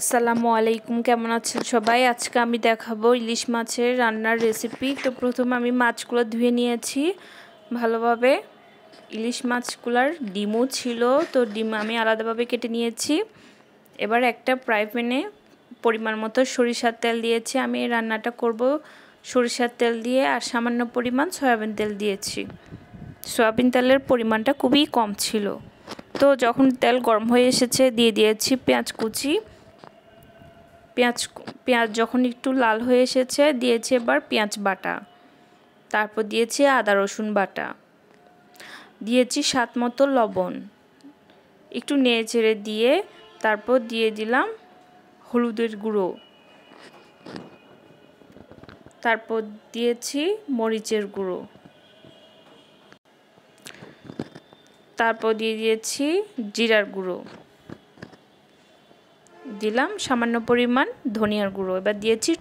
আসসালামু আলাইকুম, কেমন আছেন সবাই? আজকে আমি দেখাবো ইলিশ মাছের রান্নার রেসিপি। তো প্রথমে আমি মাছগুলো ধুয়ে নিয়েছি ভালোভাবে। ইলিশ মাছগুলোর ডিমও ছিল, তো ডিম আমি আলাদাভাবে কেটে নিয়েছি। এবার একটা ফ্রাই প্যানে পরিমাণ মতো সরিষার তেল দিয়েছি। আমি এই রান্নাটা করব সরিষার তেল দিয়ে, আর সামান্য পরিমাণ সয়াবিন তেল দিয়েছি। সয়াবিন তেলের পরিমাণটা খুবই কম ছিল। তো যখন তেল গরম হয়ে এসেছে দিয়ে দিয়েছি পেঁয়াজ কুচি। পেঁয়াজ যখন একটু লাল হয়ে এসেছে দিয়েছি এবার পেঁয়াজ বাটা, তারপর দিয়েছি আদা রসুন বাটা, দিয়েছি স্বাদ মতো লবণ, একটু নেড়ে চেড়ে দিয়ে তারপর দিয়ে দিলাম হলুদের গুঁড়ো, তারপর দিয়েছি মরিচের গুঁড়ো, তারপর দিয়ে দিয়েছি জিরার গুঁড়ো, দিলাম সামান্য পরিমাণ ধনিয়ার গুঁড়ো। এবার দিয়েছি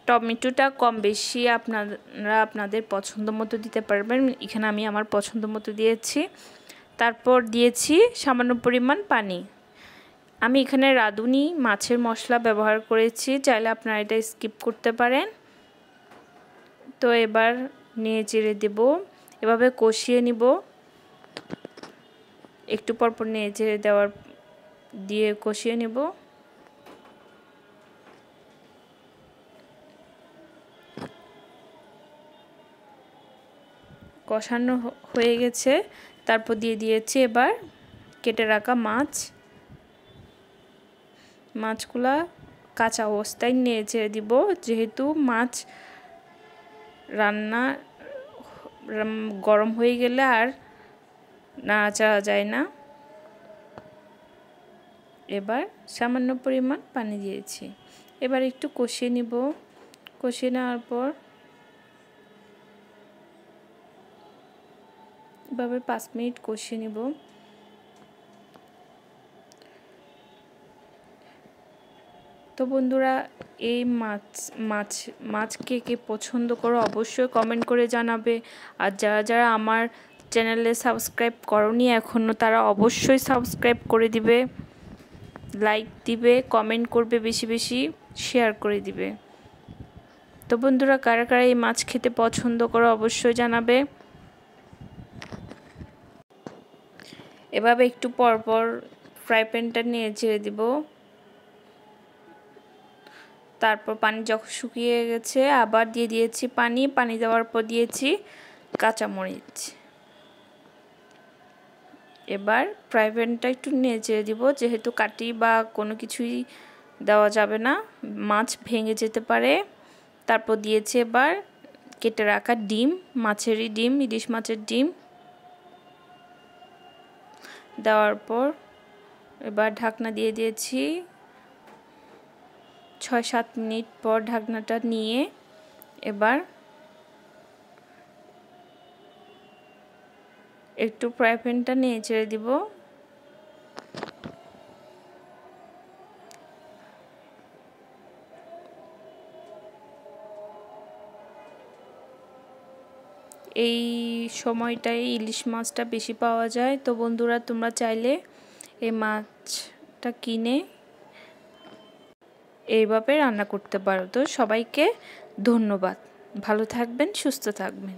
টমেটোটা কম বেশি আপনারা আপনাদের পছন্দ মতো দিতে পারবেন। এখানে আমি আমার পছন্দ মতো দিয়েছি। তারপর দিয়েছি সামান্য পরিমাণ পানি। আমি এখানে রাঁধুনি মাছের মশলা ব্যবহার করেছি, চাইলে আপনারা এটা স্কিপ করতে পারেন। তো এবার নেড়ে চেড়ে দেব, এভাবে কষিয়ে নিব। একটু পরপর নেড়ে চেড়ে দিয়ে কষিয়ে নেব। কষানো হয়ে গেছে, তারপর দিয়ে দিয়েছি এবার কেটে রাখা মাছগুলা কাঁচা অবস্থায় নেড়ে চেড়ে দিব, যেহেতু মাছ রান্না গরম হয়ে গেলে আর নাড়াচাড়া যায় না। এবার সামান্য পরিমাণ পানি দিয়েছি। এবার একটু কষিয়ে নিব। কষিয়ে নেওয়ার পর এভাবে 5 মিনিট কষিয়ে নিব। তো বন্ধুরা, এই মাছ কে পছন্দ করো অবশ্যই কমেন্ট করে জানাবে। আর যারা আমার চ্যানেলে সাবস্ক্রাইব করনি এখনও, তারা অবশ্যই সাবস্ক্রাইব করে দিবে, লাইক দিবে, কমেন্ট করবে, বেশি বেশি শেয়ার করে দিবে। তো বন্ধুরা, কারা কারা এই মাছ খেতে পছন্দ করো অবশ্যই জানাবে। এভাবে একটু পরপর ফ্রাই প্যানটা নিয়ে ছেড়ে দিব। তারপর পানি যখন শুকিয়ে গেছে আবার দিয়ে দিয়েছি পানি দেওয়ার পর দিয়েছি কাঁচামরিচ। এবার ফ্রাই প্যানটা একটু নেড়ে দিব, যেহেতু কাটি বা কোনো কিছুই দেওয়া যাবে না, মাছ ভেঙে যেতে পারে। তারপর দিয়েছি এবার কেটে রাখা ডিম, ইলিশ মাছের ডিম দেওয়ার পর এবার ঢাকনা দিয়ে দিয়েছি। 6-7 মিনিট পর ঢাকনাটা নিয়ে এবার একটু ফ্রাই প্যানটা নিয়ে ছেড়ে দিব। এই সময়টায় ইলিশ মাছটা বেশি পাওয়া যায়। তো বন্ধুরা, তোমরা চাইলে এই মাছটা কিনে এইভাবে রান্না করতে পারো। তো সবাইকে ধন্যবাদ, ভালো থাকবেন, সুস্থ থাকবেন।